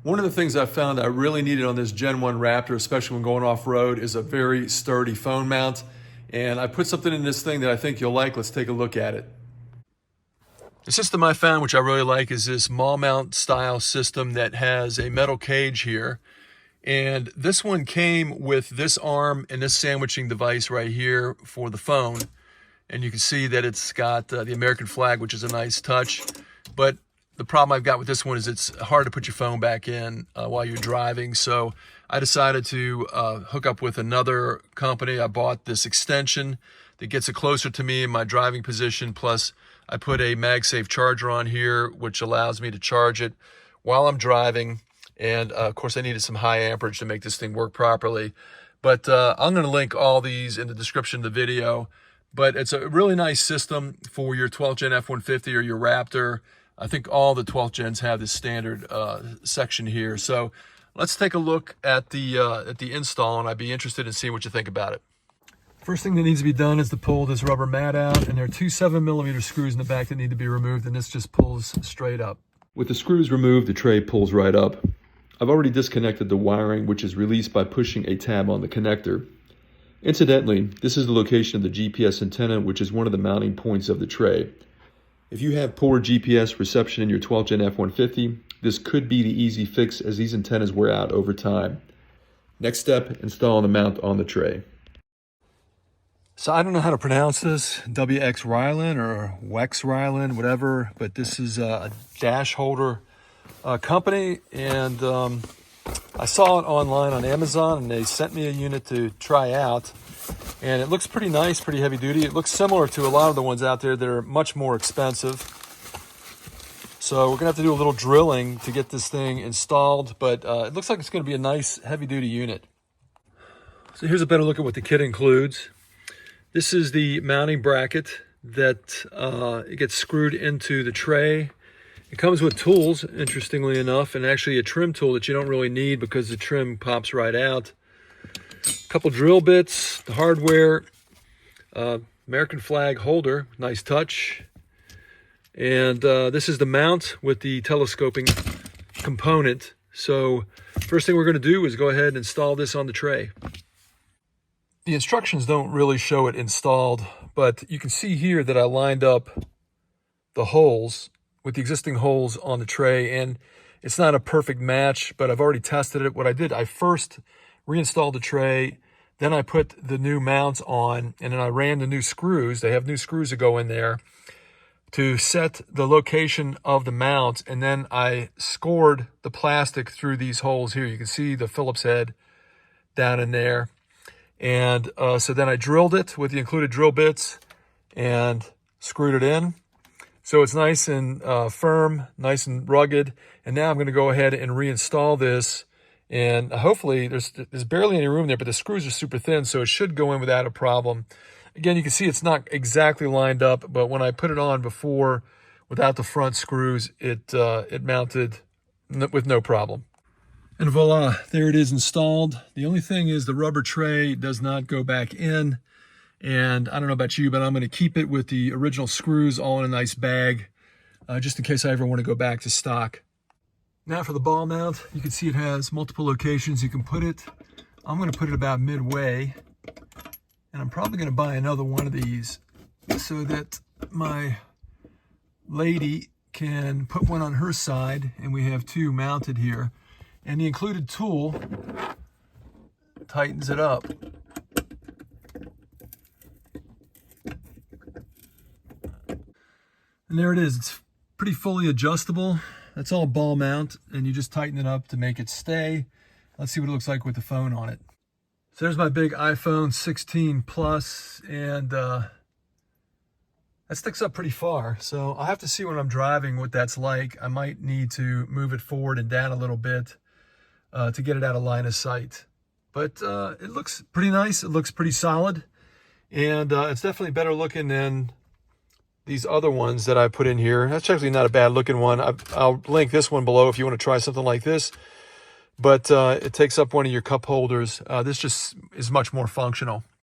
One of the things I found I really needed on this Gen 1 Raptor, especially when going off-road, is a very sturdy phone mount. And I put something in this thing that I think you'll like. Let's take a look at it. The system I found, which I really like, is this molle mount style system that has a metal cage here. And this one came with this arm and this sandwiching device right here for the phone. And you can see that it's got the American flag, which is a nice touch. But the problem I've got with this one is it's hard to put your phone back in while you're driving. So I decided to hook up with another company. I bought this extension that gets it closer to me in my driving position. Plus I put a Magsafe Charger on here, which allows me to charge it while I'm driving. And of course I needed some high amperage to make this thing work properly. But I'm going to link all these in the description of the video. But it's a really nice system for your 12th Gen F-150 or your Raptor. I think all the 12th gens have this standard section here. So let's take a look at the install, and I'd be interested in seeing what you think about it. First thing that needs to be done is to pull this rubber mat out, and there are two 7mm screws in the back that need to be removed, and this just pulls straight up. With the screws removed, the tray pulls right up. I've already disconnected the wiring, which is released by pushing a tab on the connector. Incidentally, this is the location of the GPS antenna, which is one of the mounting points of the tray. If you have poor GPS reception in your 12th Gen F-150, this could be the easy fix as these antennas wear out over time. Next step, installing the mount on the tray. So I don't know how to pronounce this, WXRYLYN or WXRYLYN, whatever, but this is a dash holder company, and I saw it online on Amazon, and they sent me a unit to try out, and it looks pretty nice, pretty heavy duty. It looks similar to a lot of the ones out there that are much more expensive. So we're gonna have to do a little drilling to get this thing installed, but it looks like it's gonna be a nice heavy duty unit. So here's a better look at what the kit includes. This is the mounting bracket that it gets screwed into the tray. It comes with tools, interestingly enough, and actually a trim tool that you don't really need because the trim pops right out. A couple drill bits, the hardware, American flag holder, nice touch. And this is the mount with the telescoping component. So first thing we're going to do is go ahead and install this on the tray. The instructions don't really show it installed, but you can see here that I lined up the holes with the existing holes on the tray, and it's not a perfect match, but I've already tested it. What I did, I first reinstalled the tray, then I put the new mounts on, and then I ran the new screws. They have new screws that go in there to set the location of the mount, and then I scored the plastic through these holes here. You can see the Phillips head down in there. And so then I drilled it with the included drill bits and screwed it in. So it's nice and firm, nice and rugged. And now I'm going to go ahead and reinstall this. And hopefully there's barely any room there, but the screws are super thin, so it should go in without a problem. Again, you can see it's not exactly lined up, but when I put it on before without the front screws, it mounted with no problem. And voila, there it is installed. The only thing is the rubber tray does not go back in. And I don't know about you, but I'm going to keep it with the original screws all in a nice bag, just in case I ever want to go back to stock. Now for the ball mount, you can see it has multiple locations you can put it. I'm going to put it about midway, and I'm probably going to buy another one of these so that my lady can put one on her side, and we have two mounted here. And the included tool tightens it up. And there it is. It's pretty fully adjustable. That's all ball mount, and you just tighten it up to make it stay. Let's see what it looks like with the phone on it. So there's my big iPhone 16 Plus, and that sticks up pretty far. So I'll have to see when I'm driving what that's like. I might need to move it forward and down a little bit to get it out of line of sight. But it looks pretty nice. It looks pretty solid, and it's definitely better looking than these other ones that I put in here. That's actually not a bad looking one. I'll link this one below if you want to try something like this. But it takes up one of your cup holders. This just is much more functional.